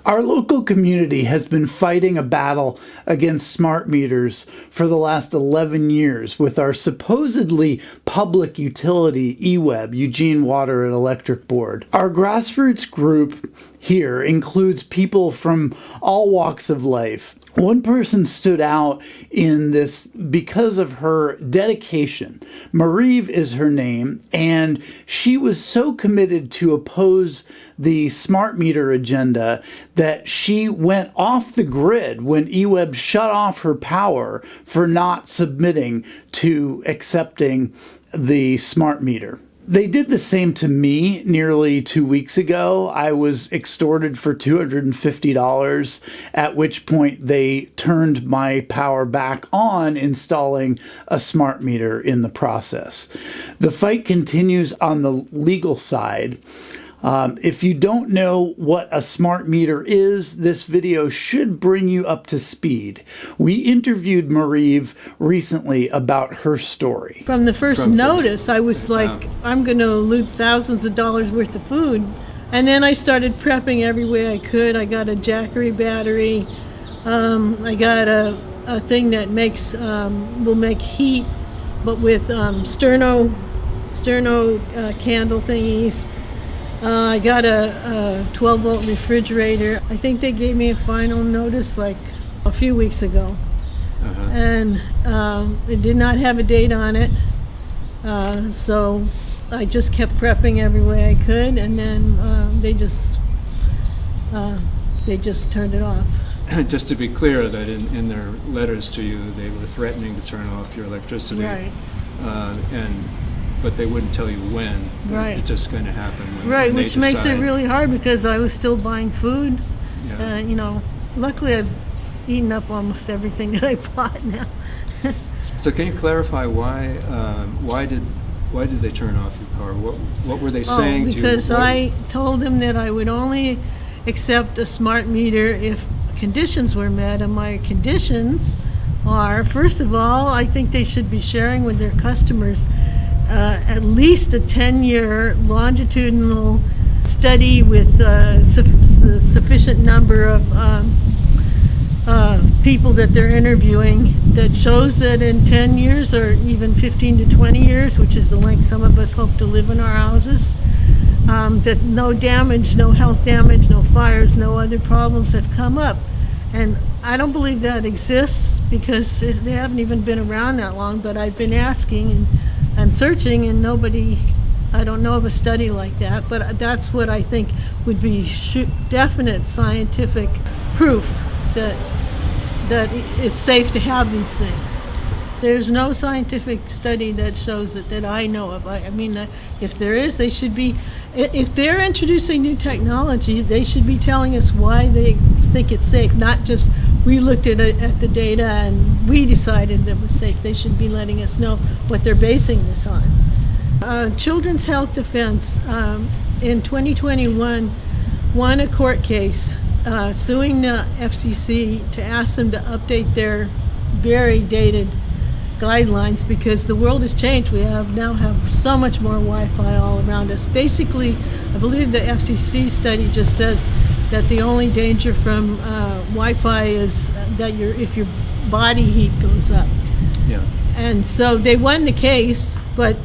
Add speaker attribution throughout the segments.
Speaker 1: Our local community has been fighting a battle against smart meters for the last 11 years with our supposedly public utility, EWEB, Eugene Water and Electric Board. Our grassroots group here includes people from all walks of life. One person stood out in this because of her dedication. Marie is her name, and she was so committed to oppose the smart meter agenda that she went off the grid when EWEB shut off her power for not submitting to accepting the smart meter. They did the same to me nearly 2 weeks ago. I was extorted for $250, at which point they turned my power back on, installing a smart meter in the process. The fight continues on the legal side. If you don't know what a smart meter is, this video should bring you up to speed. We interviewed Marie recently about her story.
Speaker 2: From the first notice, I was like, I'm going to lose thousands of dollars worth of food. And then I started prepping every way I could. I got a Jackery battery. I got a thing that will make heat, but with sterno candle thingies. I got a 12-volt refrigerator. I think they gave me a final notice like a few weeks ago. And it did not have a date on it. So I just kept prepping every way I could, and then they just turned it off.
Speaker 3: Just to be clear, that in their letters to you, they were threatening to turn off your electricity.
Speaker 2: Right.
Speaker 3: But they wouldn't tell you when.
Speaker 2: Right.
Speaker 3: It's just going to happen when
Speaker 2: Right,
Speaker 3: they
Speaker 2: which makes it
Speaker 3: decide.
Speaker 2: really hard because I was still buying food.
Speaker 3: Yeah.
Speaker 2: Luckily I've eaten up almost everything that I bought now.
Speaker 3: So can you clarify why did they turn off your power? What were they saying to you?
Speaker 2: Because I told them that I would only accept a smart meter if conditions were met, and my conditions are, first of all, I think they should be sharing with their customers at least a 10-year longitudinal study with sufficient number of people that they're interviewing that shows that in 10 years or even 15 to 20 years, which is the length some of us hope to live in our houses, that no damage, no health damage, no fires, no other problems have come up. And I don't believe that exists because they haven't even been around that long, but I've been asking and searching, and I don't know of a study like that, but that's what I think would be definite scientific proof that it's safe to have these things. There's no scientific study that shows it that I know of. I mean, if there is, they should be, if they're introducing new technology, they should be telling us why they think it's safe, not just we looked at the data and we decided that it was safe. They should be letting us know what they're basing this on. Children's Health Defense in 2021 won a court case suing the FCC to ask them to update their very dated guidelines because the world has changed. We now have so much more Wi-Fi all around us. Basically, I believe the FCC study just says that the only danger from Wi-Fi is that if your body heat goes up.
Speaker 3: Yeah.
Speaker 2: And so they won the case, but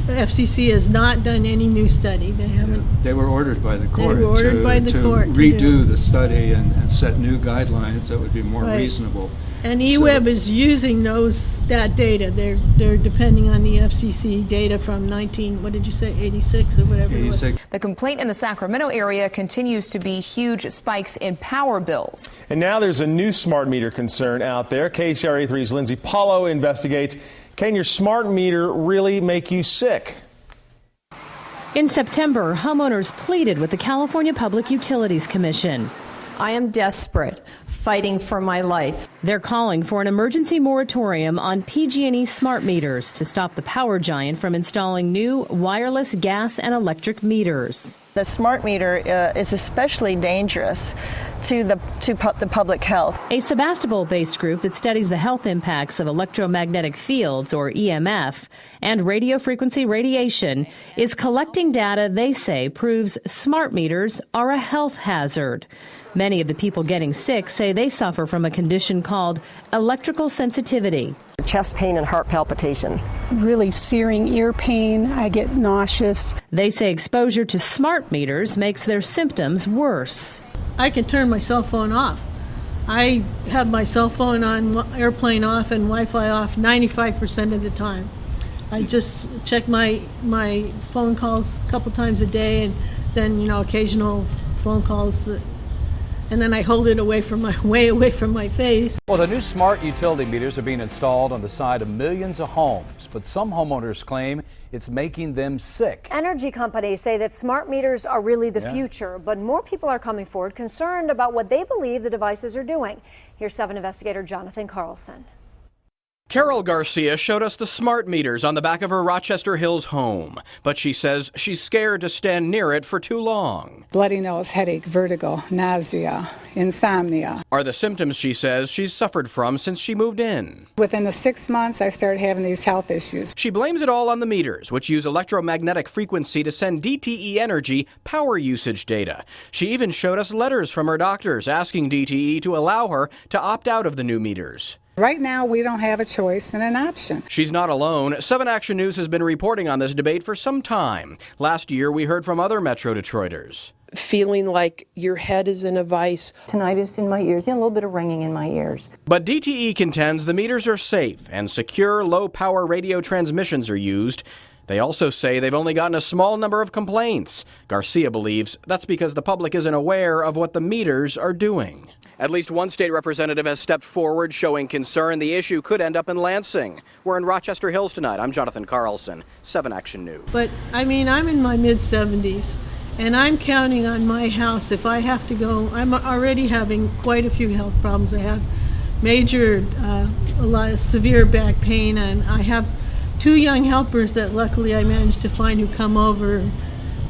Speaker 2: the FCC has not done any new study. They haven't.
Speaker 3: Yeah. They were ordered by the court
Speaker 2: to
Speaker 3: redo the study and set new guidelines that would be more reasonable.
Speaker 2: And EWEB is using that data. They're depending on the FCC data from 86 or whatever
Speaker 3: 86.
Speaker 2: it was.
Speaker 4: The complaint in the Sacramento area continues to be huge spikes in power bills.
Speaker 5: And now there's a new smart meter concern out there. KCRA3's Lindsay Paulo investigates. Can your smart meter really make you sick?
Speaker 6: In September, homeowners pleaded with the California Public Utilities Commission.
Speaker 7: I am desperate, fighting for my life.
Speaker 6: They're calling for an emergency moratorium on PG&E smart meters to stop the power giant from installing new wireless gas and electric meters.
Speaker 8: The smart meter is especially dangerous to the public health.
Speaker 6: A Sebastopol-based group that studies the health impacts of electromagnetic fields, or EMF, and radio frequency radiation is collecting data they say proves smart meters are a health hazard. Many of the people getting sick say they suffer from a condition called electrical sensitivity.
Speaker 7: Chest pain and heart palpitation.
Speaker 9: Really searing ear pain. I get nauseous.
Speaker 6: They say exposure to smart meters makes their symptoms worse.
Speaker 2: I can turn my cell phone off. I have my cell phone on airplane off and Wi-Fi off 95% of the time. I just check my phone calls a couple times a day, and then occasional phone calls. And then I hold it way away from my face.
Speaker 10: Well, the new smart utility meters are being installed on the side of millions of homes, but some homeowners claim it's making them sick.
Speaker 11: Energy companies say that smart meters are really the future, but more people are coming forward concerned about what they believe the devices are doing. Here's 7 investigator Jonathan Carlson.
Speaker 12: Carol Garcia showed us the smart meters on the back of her Rochester Hills home, but she says she's scared to stand near it for too long.
Speaker 9: Bloody nose, headache, vertigo, nausea, insomnia.
Speaker 12: Are the symptoms she says she's suffered from since she moved in.
Speaker 9: Within the 6 months, I started having these health issues.
Speaker 12: She blames it all on the meters, which use electromagnetic frequency to send DTE Energy power usage data. She even showed us letters from her doctors asking DTE to allow her to opt out of the new meters.
Speaker 9: Right now, we don't have a choice and an option.
Speaker 12: She's not alone. 7 Action News has been reporting on this debate for some time. Last year, we heard from other Metro Detroiters.
Speaker 13: Feeling like your head is in a vice.
Speaker 14: Tinnitus in my ears, and a little bit of ringing in my ears.
Speaker 12: But DTE contends the meters are safe and secure low-power radio transmissions are used. They also say they've only gotten a small number of complaints. Garcia believes that's because the public isn't aware of what the meters are doing. At least one state representative has stepped forward showing concern the issue could end up in Lansing. We're in Rochester Hills tonight. I'm Jonathan Carlson, 7 Action News.
Speaker 2: But I'm in my mid-70s, and I'm counting on my house if I have to go. I'm already having quite a few health problems. I have a lot of severe back pain, and I have 2 young helpers that luckily I managed to find who come over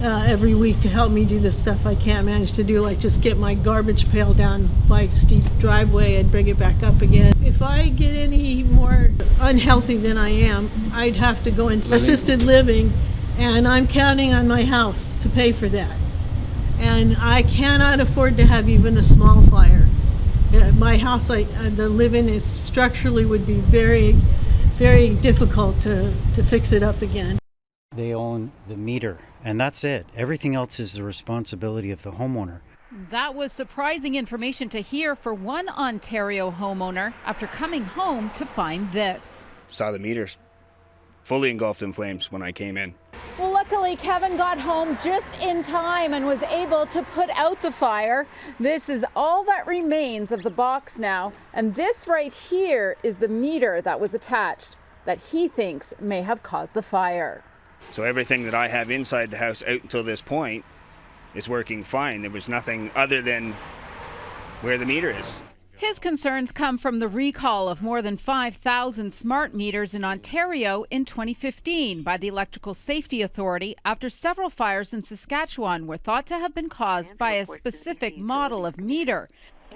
Speaker 2: every week to help me do the stuff I can't manage to do, like just get my garbage pail down my steep driveway and bring it back up again. If I get any more unhealthy than I am, I'd have to go into assisted living, and I'm counting on my house to pay for that. And I cannot afford to have even a small fire. My house I live in, it structurally would be very, very difficult to fix it up again.
Speaker 15: They own the meter, and that's it. Everything else is the responsibility of the homeowner.
Speaker 16: That was surprising information to hear for one Ontario homeowner after coming home to find this.
Speaker 17: Saw the meters fully engulfed in flames when I came in.
Speaker 16: Well, luckily, Kevin got home just in time and was able to put out the fire. This is all that remains of the box now, and this right here is the meter that was attached that he thinks may have caused the fire.
Speaker 17: So everything that I have inside the house out until this point is working fine. There was nothing other than where the meter is.
Speaker 16: His concerns come from the recall of more than 5,000 smart meters in Ontario in 2015 by the Electrical Safety Authority after several fires in Saskatchewan were thought to have been caused by a specific model of meter.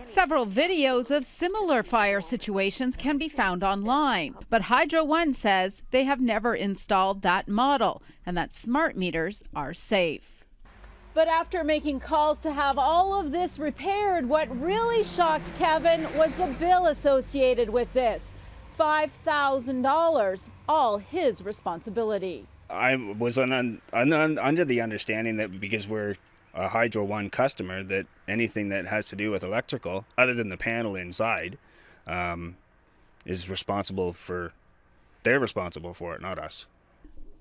Speaker 16: Several videos of similar fire situations can be found online, but Hydro One says they have never installed that model and that smart meters are safe. But after making calls to have all of this repaired, what really shocked Kevin was the bill associated with this. $5,000, all his responsibility.
Speaker 17: I was under the understanding that because we're a Hydro One customer, that anything that has to do with electrical, other than the panel inside, is responsible for, they're responsible for it, not us.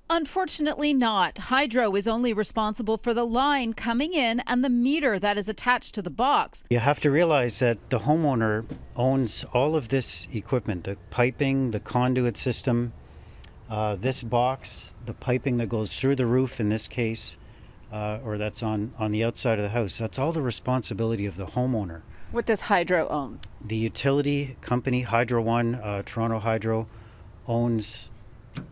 Speaker 16: Unfortunately not. Hydro is only responsible for the line coming in and the meter that is attached to the box.
Speaker 15: You have to realize that the homeowner owns all of this equipment, the piping, the conduit system, this box, the piping that goes through the roof in this case, or that's on the outside of the house. That's all the responsibility of the homeowner.
Speaker 16: What does Hydro own?
Speaker 15: The utility company, Hydro One, Toronto Hydro, owns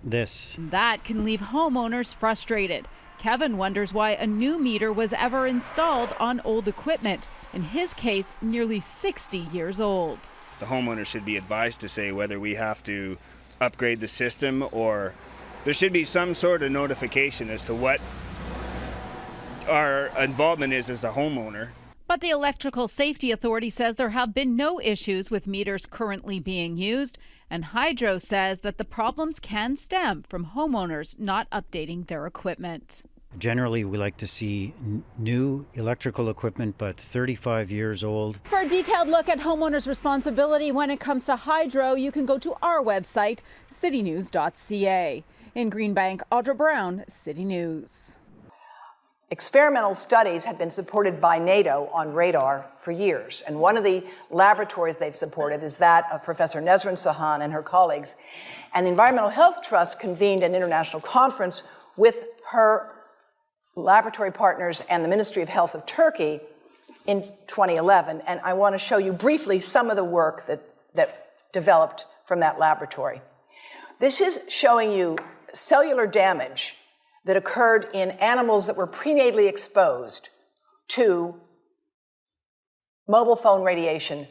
Speaker 15: this.
Speaker 16: That can leave homeowners frustrated. Kevin wonders why a new meter was ever installed on old equipment, in his case, nearly 60 years old.
Speaker 17: The homeowner should be advised to say whether we have to upgrade the system, or there should be some sort of notification as to what our involvement is as a homeowner.
Speaker 16: But the Electrical Safety Authority says there have been no issues with meters currently being used, and Hydro says that the problems can stem from homeowners not updating their equipment.
Speaker 15: Generally, we like to see new electrical equipment, but 35 years old.
Speaker 16: For a detailed look at homeowners' responsibility when it comes to hydro, you can go to our website, citynews.ca. In Greenbank, Audra Brown, City News.
Speaker 18: Experimental studies have been supported by NATO on radar for years, and one of the laboratories they've supported is that of Professor Nesrin Sahan and her colleagues. And the Environmental Health Trust convened an international conference with her laboratory partners and the Ministry of Health of Turkey in 2011. And I want to show you briefly some of the work that developed from that laboratory. This is showing you cellular damage that occurred in animals that were prenatally exposed to mobile phone radiation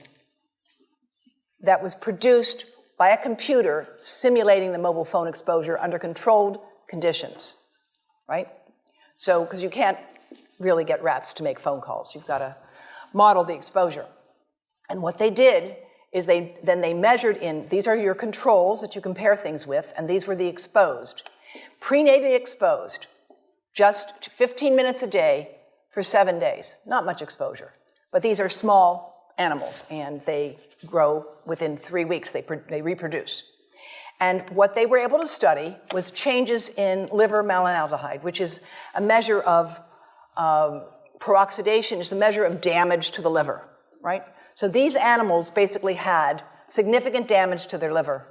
Speaker 18: that was produced by a computer simulating the mobile phone exposure under controlled conditions, right? So, because you can't really get rats to make phone calls. You've got to model the exposure. And what they did is they measured in, these are your controls that you compare things with, and these were the exposed. Prenatally exposed, just 15 minutes a day for 7 days. Not much exposure. But these are small animals, and they grow within 3 weeks. They reproduce. And what they were able to study was changes in liver malonaldehyde, which is a measure of peroxidation, is a measure of damage to the liver, right? So these animals basically had significant damage to their liver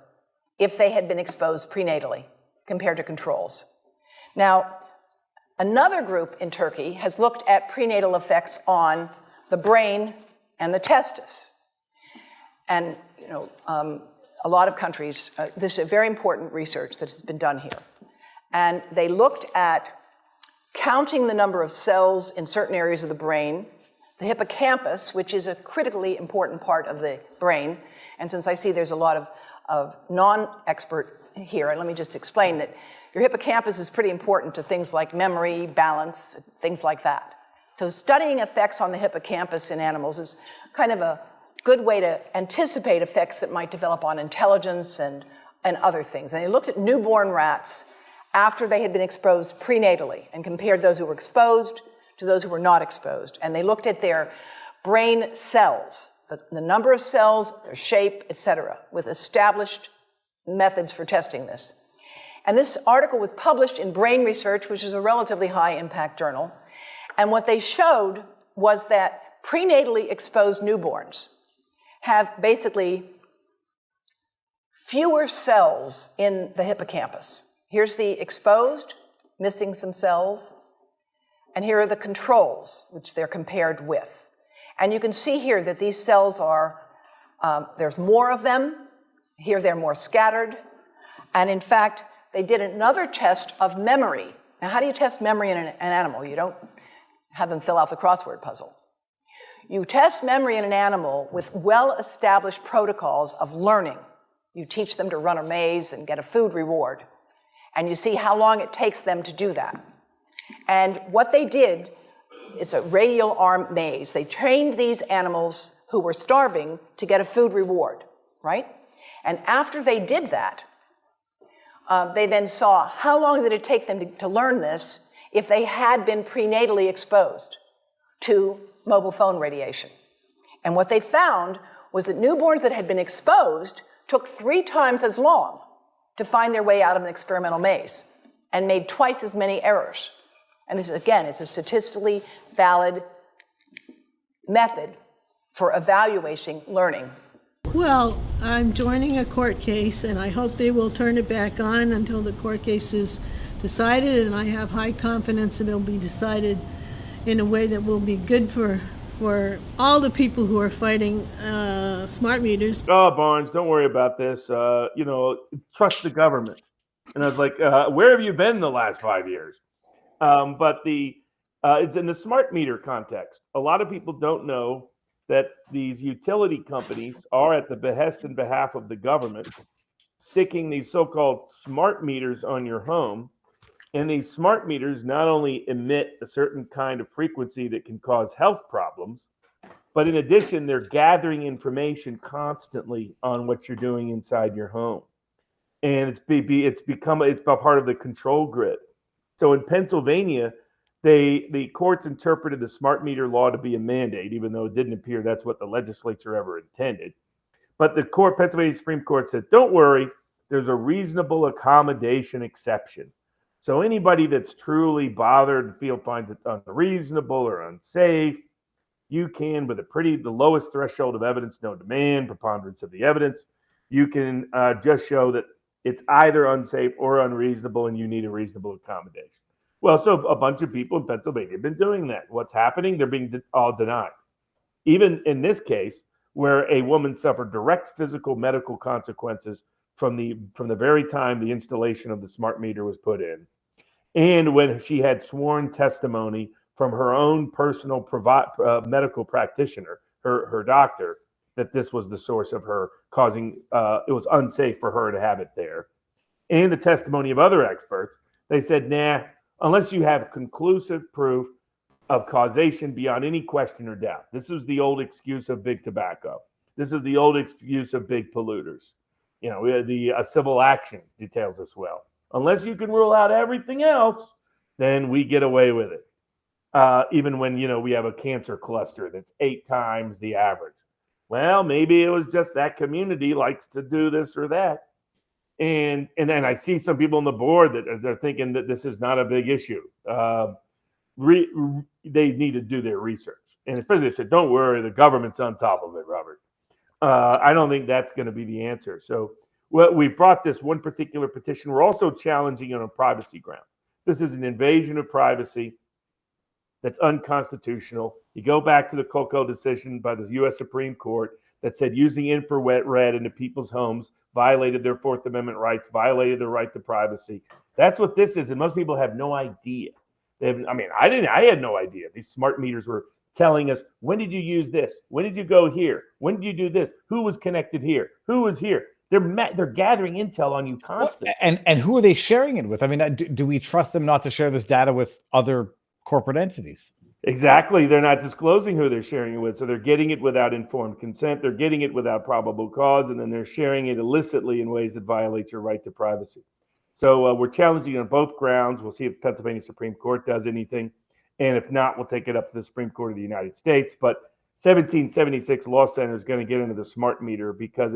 Speaker 18: if they had been exposed prenatally compared to controls. Now, another group in Turkey has looked at prenatal effects on the brain and the testis. And, a lot of countries, this is a very important research that has been done here. And they looked at counting the number of cells in certain areas of the brain, the hippocampus, which is a critically important part of the brain. And since I see there's a lot of non-expert here, and let me just explain that your hippocampus is pretty important to things like memory, balance, things like that. So studying effects on the hippocampus in animals is kind of a good way to anticipate effects that might develop on intelligence and other things. And they looked at newborn rats after they had been exposed prenatally and compared those who were exposed to those who were not exposed. And they looked at their brain cells, the number of cells, their shape, etc., with established methods for testing this. And this article was published in Brain Research, which is a relatively high-impact journal. And what they showed was that prenatally exposed newborns have basically fewer cells in the hippocampus. Here's the exposed, missing some cells, and here are the controls, which they're compared with. And you can see here that these cells are, there's more of them. Here they're more scattered. And in fact, they did another test of memory. Now, how do you test memory in an animal? You don't have them fill out the crossword puzzle. You test memory in an animal with well-established protocols of learning. You teach them to run a maze and get a food reward. And you see how long it takes them to do that. And what they did, it's a radial arm maze. They trained these animals who were starving to get a food reward, right? And after they did that, they then saw how long did it take them to learn this if they had been prenatally exposed to mobile phone radiation. And what they found was that newborns that had been exposed took 3 times as long to find their way out of an experimental maze and made twice as many errors. And this, again, is a statistically valid method for evaluating learning.
Speaker 2: Well, I'm joining a court case, and I hope they will turn it back on until the court case is decided, and I have high confidence that it'll be decided in a way that will be good for all the people who are fighting smart meters.
Speaker 19: Oh, Barnes, don't worry about this. Trust the government. And I was like, where have you been the last 5 years? But it's in the smart meter context. A lot of people don't know that these utility companies are at the behest and behalf of the government, sticking these so-called smart meters on your home. And these smart meters not only emit a certain kind of frequency that can cause health problems, but in addition, they're gathering information constantly on what you're doing inside your home. And it's a part of the control grid. So in Pennsylvania, the courts interpreted the smart meter law to be a mandate, even though it didn't appear that's what the legislature ever intended. But the Pennsylvania Supreme Court said, don't worry, there's a reasonable accommodation exception. So anybody that's truly bothered and finds it unreasonable or unsafe, you can, with the lowest threshold of evidence, no demand, preponderance of the evidence, you can just show that it's either unsafe or unreasonable and you need a reasonable accommodation. Well, so a bunch of people in Pennsylvania have been doing that. What's happening? They're being all denied. Even in this case, where a woman suffered direct physical medical consequences from the very time the installation of the smart meter was put in, and when she had sworn testimony from her own personal medical practitioner, her doctor, that this was the source of her causing, it was unsafe for her to have it there. And the testimony of other experts, they said, nah, unless you have conclusive proof of causation beyond any question or doubt. This is the old excuse of big tobacco. This is the old excuse of big polluters. The civil action details this well. Unless you can rule out everything else, then we get away with it. Even when, we have a cancer cluster that's 8 times the average. Well, maybe it was just that community likes to do this or that. And then I see some people on the board that they're thinking that this is not a big issue. They need to do their research. And especially they said, don't worry, the government's on top of it, Robert. I don't think that's going to be the answer. So we brought this one particular petition. We're also challenging it on privacy grounds. This is an invasion of privacy that's unconstitutional. You go back to the Coco decision by the U.S. Supreme Court that said using infrared into people's homes violated their Fourth Amendment rights, violated their right to privacy. That's what this is, and most people have no idea. I had no idea. These smart meters were telling us, when did you use this? When did you go here? When did you do this? Who was connected here? Who was here? They're gathering intel on you constantly.
Speaker 20: And who are they sharing it with? I mean, do we trust them not to share this data with other corporate entities?
Speaker 19: Exactly. They're not disclosing who they're sharing it with. So they're getting it without informed consent. They're getting it without probable cause. And then they're sharing it illicitly in ways that violate your right to privacy. So we're challenging on both grounds. We'll see if Pennsylvania Supreme Court does anything. And if not, we'll take it up to the Supreme Court of the United States. But 1776 Law Center is going to get into the smart meter because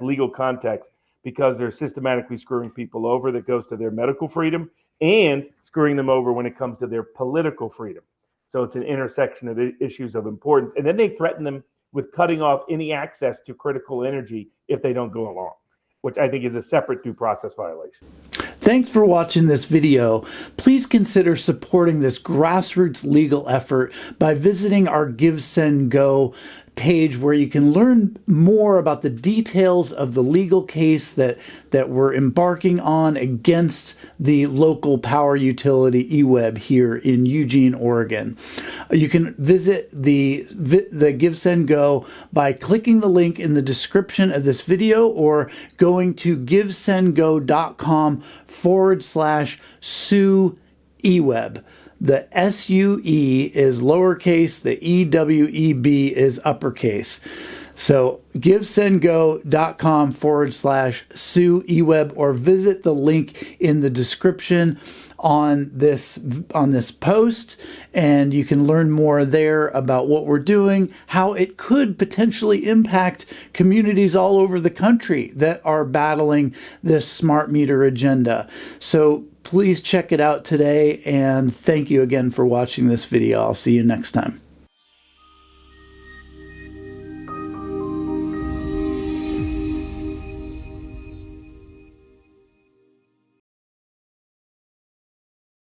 Speaker 19: legal context, because they're systematically screwing people over. That goes to their medical freedom and screwing them over when it comes to their political freedom. So it's an intersection of issues of importance. And then they threaten them with cutting off any access to critical energy if they don't go along, which I think is a separate due process violation.
Speaker 1: Thanks for watching this video. Please consider supporting this grassroots legal effort by visiting our Give, Send, Go page, where you can learn more about the details of the legal case that we're embarking on against the local power utility EWEB here in Eugene, Oregon. You can visit the Give, Send, Go by clicking the link in the description of this video or going to givesendgo.com/sue EWEB. The SUE is lowercase, the EWEB is uppercase. So givesendgo.com/sue EWEB, or visit the link in the description on this post, and you can learn more there about what we're doing, how it could potentially impact communities all over the country that are battling this smart meter agenda. So please check it out today, and thank you again for watching this video. I'll see you next time.